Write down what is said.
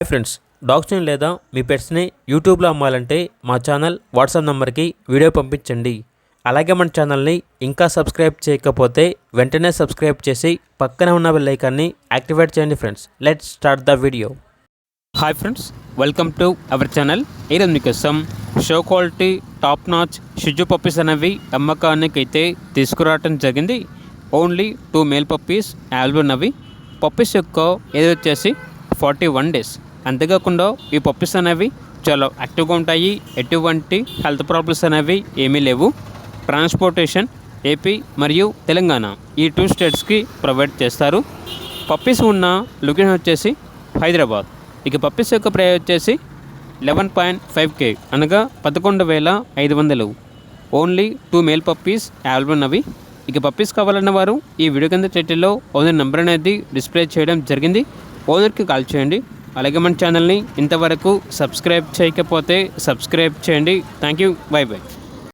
Hi friends, డాగ్స్ని లేదా మీ పెట్స్ని యూట్యూబ్లో అమ్మాలంటే మా ఛానల్ వాట్సాప్ నెంబర్కి వీడియో పంపించండి. అలాగే మన ఛానల్ని ఇంకా సబ్స్క్రైబ్ చేయకపోతే వెంటనే సబ్స్క్రైబ్ చేసి పక్కనే ఉన్న బెల్ ఐకాన్ని యాక్టివేట్ చేయండి. Friends, let's start the video. Hi friends, welcome to our channel. ఈరోజు మీకోసం షో క్వాలిటీ టాప్ నాచ్ షిజు పప్పీస్ అనేవి అమ్మకానికి అయితే తీసుకురావడం జరిగింది. ఓన్లీ 2 మేల్ పప్పీస్ అవైలబుల్ ఉన్నవి. పప్పీస్ యొక్క ఏజ్ వచ్చేసి 41 డేస్. అంతేకాకుండా ఈ పప్పీస్ అనేవి చాలా యాక్టివ్గా ఉంటాయి. ఎటువంటి హెల్త్ ప్రాబ్లమ్స్ అనేవి ఏమీ లేవు. ట్రాన్స్పోర్టేషన్ ఏపీ మరియు తెలంగాణ ఈ 2 స్టేట్స్కి ప్రొవైడ్ చేస్తారు. పప్పీస్ ఉన్న లొకేషన్ వచ్చేసి హైదరాబాద్. ఇక పప్పీస్ యొక్క ప్రైస్ వచ్చేసి 11.5K అనగా 11,500. ఓన్లీ 2 మేల్ పప్పీస్ అవైలబుల్ ఉన్నవి. ఇక పప్పీస్ కావాలన్న వారు ఈ వీడియో కింద టైటిల్లో ఓనర్ నెంబర్ అనేది డిస్ప్లే చేయడం జరిగింది. ఓనర్కి కాల్ చేయండి. అలాగే మన ఛానల్ని ఇంతవరకు సబ్స్క్రైబ్ చేయకపోతే సబ్స్క్రైబ్ చేయండి. Thank you. By by.